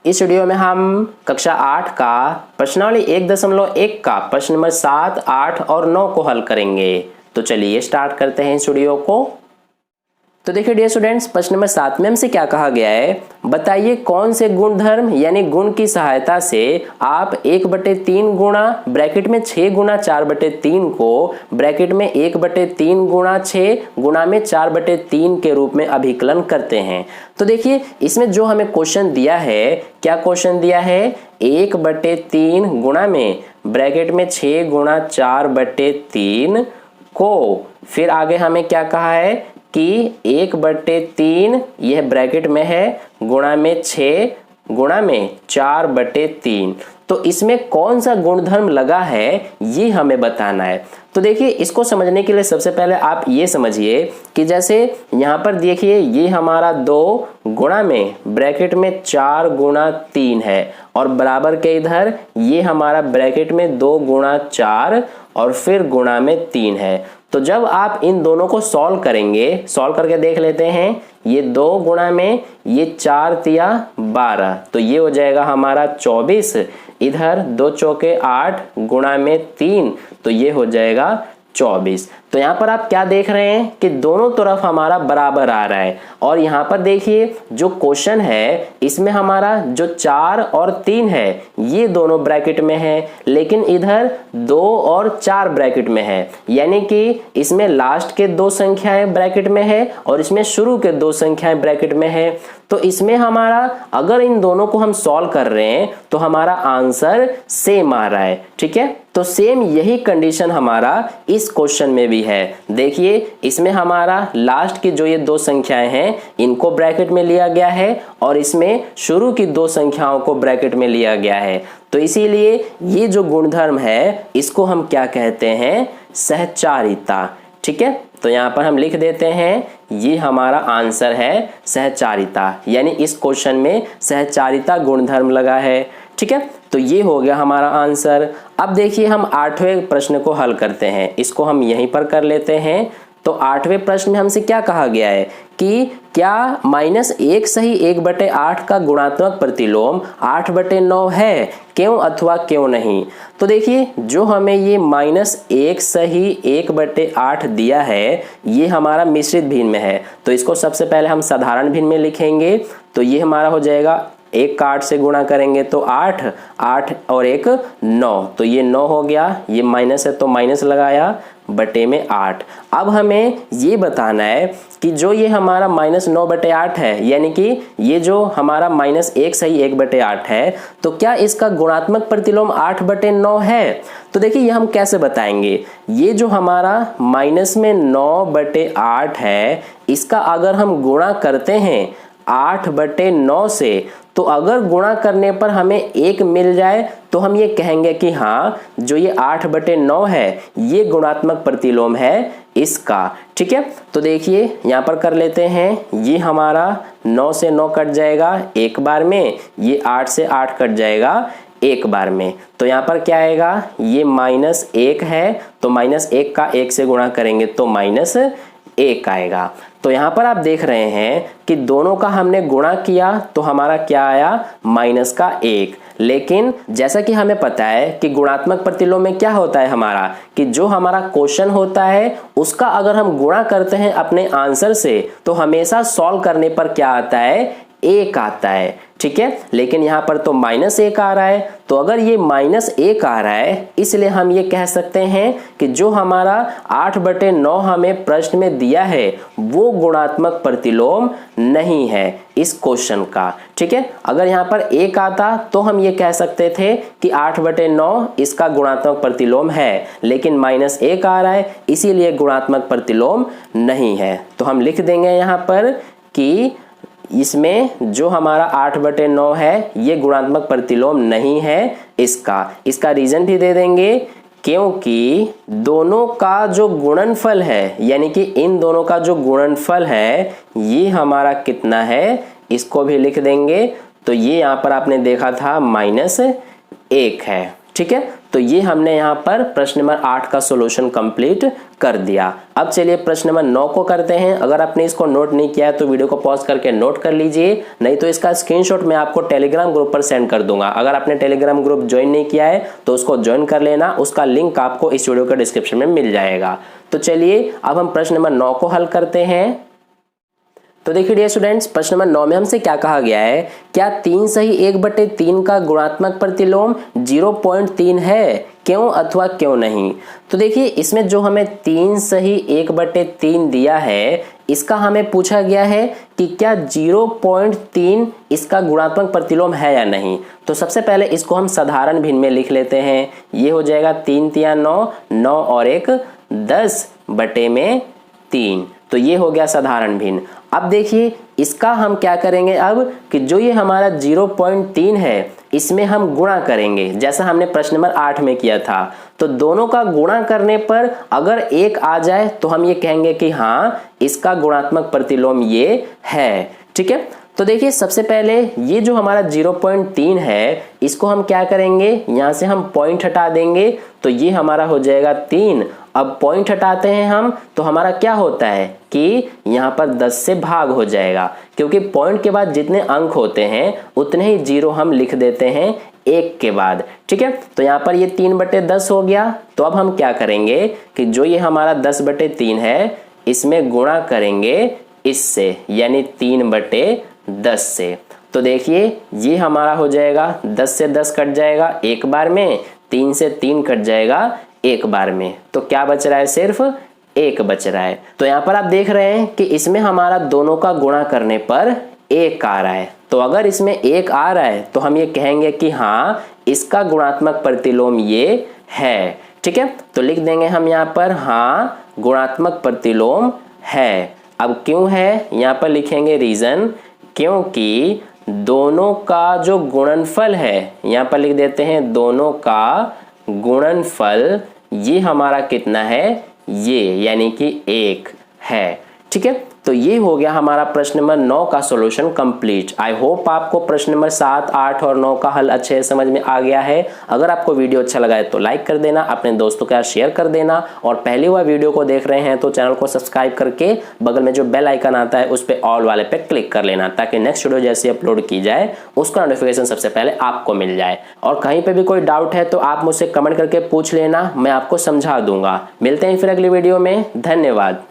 इस वीडियो में हम कक्षा 8 का प्रश्नावली 1.1 का प्रश्न नंबर 7, 8 और 9 को हल करेंगे। तो चलिए स्टार्ट करते हैं इस वीडियो को। तो देखिए डियर स्टूडेंट्स, प्रश्न नंबर 7 में हमसे क्या कहा गया है, बताइए कौन से गुणधर्म यानी गुण की सहायता से आप 1/3 गुणा ब्रैकेट में 6 गुणा 4/3 को ब्रैकेट में 1/3 गुणा 6 गुणा में 4/3 के रूप में अभिकलन करते हैं। तो देखिए इसमें जो हमें क्वेश्चन दिया है, क्या क्वेश्चन दिया है, 1/3 गुणा में ब्रैकेट में 6 गुणा 4/3 को, फिर आगे हमें क्या कहा है कि 1/3 यह ब्रैकेट में है गुणा में 6 गुणा में 4/3। तो इसमें कौन सा गुणधर्म लगा है ये हमें बताना है। तो देखिए इसको समझने के लिए सबसे पहले आप ये समझिए कि जैसे यहाँ पर देखिए ये हमारा 2 गुणा में ब्रैकेट में 4 गुणा 3 है और बराबर के इधर ये हमारा ब्रैकेट में 2 गुणा 4 और फिर गुणा में 3 है। तो जब आप इन दोनों को सॉल्व करेंगे, सॉल्व करके देख लेते हैं, ये 2 गुणा में ये 4 तिया 12, तो ये हो जाएगा हमारा 24, इधर 2 चौके 8 गुणा में 3, तो ये हो जाएगा 24। तो यहाँ पर आप क्या देख रहे हैं कि दोनों तरफ हमारा बराबर आ रहा है। और यहाँ पर देखिए जो क्वेश्चन है इसमें हमारा जो 4 और 3 है ये दोनों ब्रैकेट में है, लेकिन इधर 2 और 4 ब्रैकेट में है, यानी कि इसमें लास्ट के 2 संख्याएं ब्रैकेट में है और इसमें शुरू के 2 संख्याएं ब्रैकेट में है। तो इसमें हमारा अगर इन दोनों को हम सॉल्व कर रहे हैं तो हमारा आंसर सेम आ रहा है। ठीक है, तो सेम यही कंडीशन हमारा इस क्वेश्चन में भी है। देखिए इसमें हमारा लास्ट की जो ये 2 संख्याएं हैं इनको ब्रैकेट में लिया गया है और इसमें शुरू की 2 संख्याओं को ब्रैकेट में लिया गया है। तो इसीलिए ये जो गुणधर्म है इसको हम क्या कहते हैं, सहचारिता। ठीक है, तो यहाँ पर हम लिख देते हैं ये हमारा आंसर है सहचारिता, यानी इस क्वेश्चन में सहचारिता गुणधर्म लगा है। ठीक है, तो ये हो गया हमारा आंसर। अब देखिए हम 8वें प्रश्न को हल करते हैं, इसको हम यहीं पर कर लेते हैं। तो 8वें प्रश्न में हमसे क्या कहा गया है कि क्या -1 सही 1/8 का गुणात्मक प्रतिलोम 8/9 है, क्यों अथवा क्यों नहीं। तो देखिए जो हमें ये -1 सही 1/8 दिया है ये हमारा मिश्रित भिन्न में है, तो इसको सबसे पहले हम साधारण भिन्न में लिखेंगे। तो ये हमारा हो जाएगा 1 का 8 से गुणा करेंगे तो 8, 8 और 1 9, तो ये 9 हो गया, ये माइनस है तो माइनस लगाया बटे में 8। अब हमें ये बताना है कि जो ये हमारा -9/8 है, यानी कि ये जो हमारा -1 सही 1/8 है, तो क्या इसका गुणात्मक प्रतिलोम 8/9 है। तो देखिए ये हम कैसे बताएंगे, ये जो हमारा माइनस में 9/8 है इसका अगर हम गुणा करते हैं 8/9 से, तो अगर गुणा करने पर हमें 1 मिल जाए तो हम ये कहेंगे कि हाँ जो ये 8/9 है ये गुणात्मक प्रतिलोम है इसका। ठीक है, तो देखिए यहाँ पर कर लेते हैं, ये हमारा 9 से 9 कट जाएगा एक बार में, ये 8 से 8 कट जाएगा एक बार में। तो यहाँ पर क्या आएगा, ये -1 है तो -1 का 1 से गुणा करेंगे तो -1 आएगा। तो यहाँ पर आप देख रहे हैं कि दोनों का हमने गुणा किया तो हमारा क्या आया, -1। लेकिन जैसा कि हमें पता है कि गुणात्मक प्रतिलोम में क्या होता है हमारा, कि जो हमारा क्वेश्चन होता है उसका अगर हम गुणा करते हैं अपने आंसर से तो हमेशा सॉल्व करने पर क्या आता है, 1 आता है। ठीक है, लेकिन यहाँ पर तो -1 आ रहा है, तो अगर ये -1 आ रहा है इसलिए हम ये कह सकते हैं कि जो हमारा 8/9 हमें प्रश्न में दिया है वो गुणात्मक प्रतिलोम नहीं है इस क्वेश्चन का। ठीक है, अगर यहाँ पर 1 आता तो हम ये कह सकते थे कि 8/9 इसका गुणात्मक प्रतिलोम है, लेकिन -1 आ रहा है इसीलिए गुणात्मक प्रतिलोम नहीं है। तो हम लिख देंगे यहाँ पर कि इसमें जो हमारा 8/9 है ये गुणात्मक प्रतिलोम नहीं है इसका रीजन भी दे देंगे, क्योंकि दोनों का जो गुणनफल है, यानी कि इन दोनों का जो गुणनफल है ये हमारा कितना है, इसको भी लिख देंगे। तो ये यहाँ पर आपने देखा था -1 है। ठीक है, तो ये हमने यहाँ पर प्रश्न नंबर 8 का सॉल्यूशन कंप्लीट कर दिया। अब चलिए प्रश्न नंबर 9 को करते हैं। अगर आपने इसको नोट नहीं किया है तो वीडियो को पॉज करके नोट कर लीजिए, नहीं तो इसका स्क्रीनशॉट मैं आपको टेलीग्राम ग्रुप पर सेंड कर दूंगा। अगर आपने टेलीग्राम ग्रुप ज्वाइन नहीं किया है तो उसको ज्वाइन कर लेना, उसका लिंक आपको इस वीडियो के डिस्क्रिप्शन में मिल जाएगा। तो चलिए अब हम प्रश्न नंबर 9 को हल करते हैं। तो देखिए डियर स्टूडेंट्स, प्रश्न नंबर 9 में हमसे क्या कहा गया है, क्या 3 सही 1/3 का गुणात्मक प्रतिलोम 0.3 है, क्यों अथवा क्यों नहीं। तो देखिए इसमें जो हमें 3 सही 1/3 दिया है, इसका हमें पूछा गया है कि क्या 0.3 इसका गुणात्मक प्रतिलोम है या नहीं। तो सबसे पहले इसको हम साधारण भिन्न में लिख लेते हैं। ये हो जाएगा 3 तिया 9, 9 और 1 10/3। तो ये हो गया साधारण भिन्न। अब देखिए इसका हम क्या करेंगे अब कि जो ये हमारा 0.3 है इसमें हम गुणा करेंगे, जैसा हमने प्रश्न नंबर 8 में किया था। तो दोनों का गुणा करने पर अगर 1 आ जाए तो हम ये कहेंगे कि हाँ इसका गुणात्मक प्रतिलोम ये है। ठीक है, तो देखिए सबसे पहले ये जो हमारा 0.3 है इसको हम क्या करेंगे, यहां से हम पॉइंट हटा देंगे तो ये हमारा हो जाएगा 3। अब पॉइंट हटाते हैं हम तो हमारा क्या होता है कि यहाँ पर 10 से भाग हो जाएगा, क्योंकि पॉइंट के बाद जितने अंक होते हैं उतने ही 0 हम लिख देते हैं 1 के बाद। ठीक है, तो यहाँ पर ये 3/10 हो गया। तो अब हम क्या करेंगे कि जो ये हमारा 10/3 है इसमें गुणा करेंगे इससे, यानी 3/10 से। तो देखिए ये हमारा हो जाएगा 10 से 10 कट जाएगा एक बार में, 3 से 3 कट जाएगा एक बार में। तो क्या बच रहा है, सिर्फ 1 बच रहा है। तो यहाँ पर आप देख रहे हैं कि इसमें हमारा दोनों का गुणा करने पर 1 आ रहा है। तो अगर इसमें 1 आ रहा है तो हम ये कहेंगे कि हाँ इसका गुणात्मक प्रतिलोम ये है। ठीक है, तो लिख देंगे हम यहाँ पर हाँ गुणात्मक प्रतिलोम है। अब क्यों है, यहाँ पर लिखेंगे रीजन, क्योंकि दोनों का जो गुणनफल है, यहाँ पर लिख देते हैं दोनों का गुणनफल, ये हमारा कितना है, ये यानी कि 1 है। ठीक है, तो ये हो गया हमारा प्रश्न नंबर 9 का सॉल्यूशन कंप्लीट। आई होप आपको प्रश्न नंबर 7, 8 और 9 का हल अच्छे से समझ में आ गया है। अगर आपको वीडियो अच्छा लगा है तो लाइक कर देना, अपने दोस्तों के साथ शेयर कर देना, और पहली बार वीडियो को देख रहे हैं तो चैनल को सब्सक्राइब करके बगल में जो बेल आइकन आता है उस पर ऑल वाले पे क्लिक कर लेना, ताकि नेक्स्ट वीडियो जैसे अपलोड की जाए उसका नोटिफिकेशन सबसे पहले आपको मिल जाए। और कहीं पर भी कोई डाउट है तो आप मुझसे कमेंट करके पूछ लेना, मैं आपको समझा दूंगा। मिलते हैं फिर अगली वीडियो में, धन्यवाद।